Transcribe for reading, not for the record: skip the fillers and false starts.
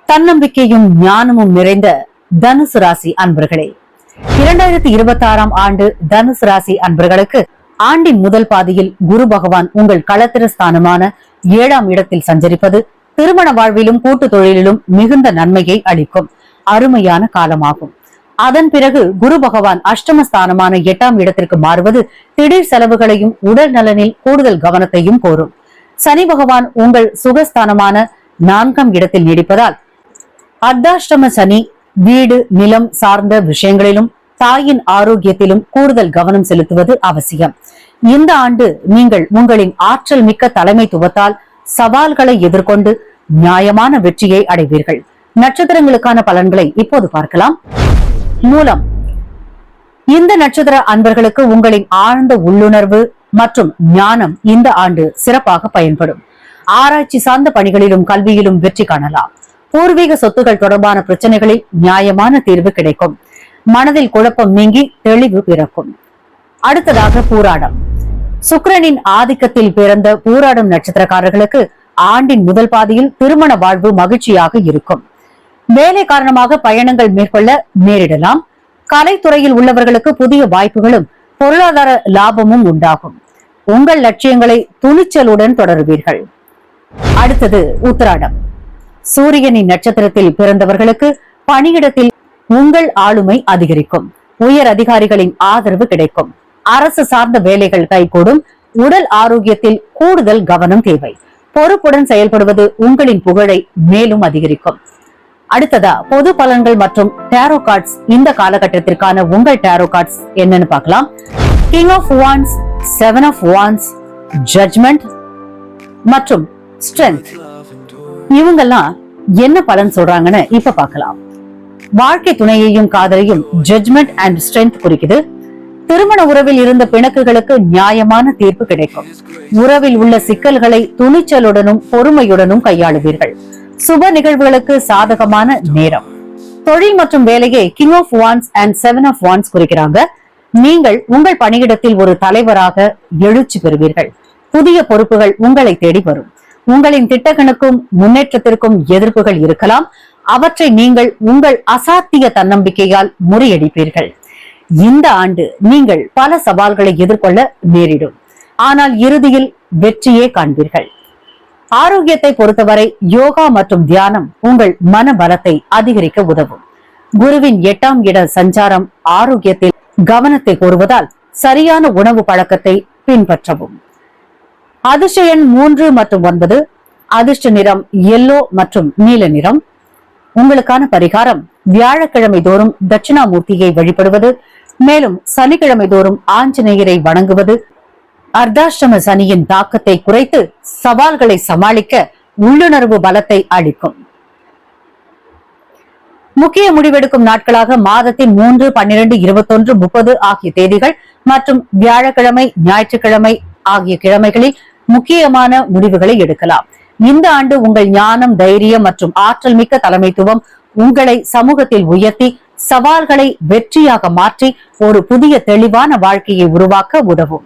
தன்னம்பிக்கையும் ஞானமும் நிறைந்த தனுசு ராசி அன்பர்களே, 2026ஆம் ஆண்டு தனுசு ராசி அன்பர்களுக்கு ஆண்டின் முதல் பாதியில் குரு பகவான் உங்கள் களத்திர ஸ்தானமான 7ஆம் இடத்தில் சஞ்சரிப்பது திருமண வாழ்விலும் கூட்டு தொழிலிலும் மிகுந்த நன்மையை அளிக்கும் அருமையான காலமாகும். அதன் பிறகு குரு பகவான் அஷ்டமஸ்தானமான 8ஆம் இடத்திற்கு மாறுவது திடீர் செலவுகளையும் உடல் நலனில் கூடுதல் கவனத்தையும் கோரும். சனி பகவான் உங்கள் சுகஸ்தானமான 4ஆம் இடத்தில் நீடிப்பதால் அர்த்தாஷ்டம சனி வீடு நிலம் சார்ந்த விஷயங்களிலும் தாயின் ஆரோக்கியத்திலும் கூடுதல் கவனம் செலுத்துவது அவசியம். இந்த ஆண்டு நீங்கள் உங்களின் ஆற்றல் மிக்க தலைமைத்துவத்தால் சவால்களை எதிர்கொண்டு நியாயமான வெற்றியை அடைவீர்கள். நட்சத்திரங்களுக்கான பலன்களை இப்போது பார்க்கலாம். மூலம், இந்த நட்சத்திர அன்பர்களுக்கு உங்களின் ஆழ்ந்த உள்ளுணர்வு மற்றும் ஞானம் இந்த ஆண்டு சிறப்பாக பயன்படும். ஆராய்ச்சி சார்ந்த பணிகளிலும் கல்வியிலும் வெற்றி காணலாம். பூர்வீக சொத்துக்கள் தொடர்பான பிரச்சனைகளில் நியாயமான தீர்வு கிடைக்கும். மனதில் குழப்பம் நீங்கி தெளிவு பிறக்கும். அடுத்ததாக பூராடம். சுக்கிரனின் ஆதிக்கத்தில் பிறந்த பூராடம் நட்சத்திரக்காரர்களுக்கு ஆண்டின் முதல் பாதியில் திருமண வாழ்வு மகிழ்ச்சியாக இருக்கும். வேலை காரணமாக பயணங்கள் மேற்கொள்ள நேரிடலாம். கலைத்துறையில் உள்ளவர்களுக்கு புதிய வாய்ப்புகளும் பொருளாதார லாபமும் உண்டாகும். உங்கள் லட்சியங்களை துணிச்சலுடன் தொடருவீர்கள். அடுத்தது உத்திராடம். சூரியனின் நட்சத்திரத்தில் பிறந்தவர்களுக்கு பணியிடத்தில் உங்கள் ஆளுமை அதிகரிக்கும். உயர் அதிகாரிகளின் ஆதரவு கிடைக்கும். அரசு சார்ந்த வேலைகள் கைகூடும். உடல் ஆரோக்கியத்தில் கூடுதல் கவனம் தேவை. பொறுப்புடன் செயல்படுவது உங்களின் புகழை மேலும் அதிகரிக்கும். அடுத்ததா பொது பலன்கள் மற்றும் டேரோ கார்ட்ஸ். இந்த காலகட்டத்திற்கான உங்கள் டேரோ கார்ட்ஸ் என்னன்னு பார்க்கலாம். King of wands, 7 of wands, judgment மற்றும் ஸ்ட்ரென்த். இவங்கெல்லாம் என்ன பலன் சொல்றாங்கன்னு இப்ப பார்க்கலாம். வாழ்க்கை துணையையும் காதலையும் ஜட்ஜ்மெண்ட் அண்ட் ஸ்ட்ரென்த் குறிக்குது. திருமண உறவில் இருந்த பிணக்குகளுக்கு நியாயமான தீர்ப்பு கிடைக்கும். உறவில் உள்ள சிக்கல்களை துணிச்சலுடனும் பொறுமையுடனும் கையாளுவீர்கள். சுப நிகழ்வுகளுக்கு சாதகமான நேரம். தொழில் மற்றும் வேலையை king of wands and 7 of wands குறிக்கிறாங்க. நீங்கள் உங்கள் பணியிடத்தில் ஒரு தலைவராக எழுச்சி பெறுவீர்கள். புதிய பொறுப்புகள் உங்களை தேடி வரும். உங்களின் திட்டங்களுக்கும் முன்னேற்றத்திற்கும் எதிர்ப்புகள் இருக்கலாம். அவற்றை நீங்கள் உங்கள் அசாத்திய தன்னம்பிக்கையால் முறியடிப்பீர்கள். இந்த ஆண்டு நீங்கள் பல சவால்களை எதிர்கொள்ள நேரிடும். ஆனால் இறுதியில் வெற்றியே காண்பீர்கள். ஆரோக்கியத்தை பொறுத்தவரை யோகா மற்றும் தியானம் உங்கள் மன பலத்தை அதிகரிக்க உதவும். குருவின் 8ஆம் இட சஞ்சாரம் ஆரோக்கியத்தில் கவனத்தை கோருவதால் சரியான உணவு பழக்கத்தை பின்பற்றவும். அதிர்ஷ்ட எண் 3 மற்றும் 9. அதிர்ஷ்ட நிறம் எல்லோ மற்றும் நீல நிறம். உங்களுக்கான பரிகாரம் வியாழக்கிழமை தோறும் தட்சிணாமூர்த்தியை வழிபடுவது, மேலும் சனிக்கிழமை தோறும் ஆஞ்சநேயரை வணங்குவது அர்த்தாஷ்டம சனியின் தாக்கத்தை குறைத்து சவால்களை சமாளிக்க உள்ளுணர்வு பலத்தை அளிக்கும். முக்கிய முடிவெடுக்கும் நாட்களாக மாதத்தின் 3, 12, 21, 30 ஆகிய தேதிகள் மற்றும் வியாழக்கிழமை, ஞாயிற்றுக்கிழமை ஆகிய கிழமைகளில் முக்கியமான முடிவுகளை எடுக்கலாம். இந்த ஆண்டு உங்கள் ஞானம், தைரியம் மற்றும் ஆற்றல் மிக்க தலைமைத்துவம் உங்களை சமூகத்தில் உயர்த்தி சவால்களை வெற்றியாக மாற்றி ஒரு புதிய தெளிவான வாழ்க்கையை உருவாக்க உதவும்.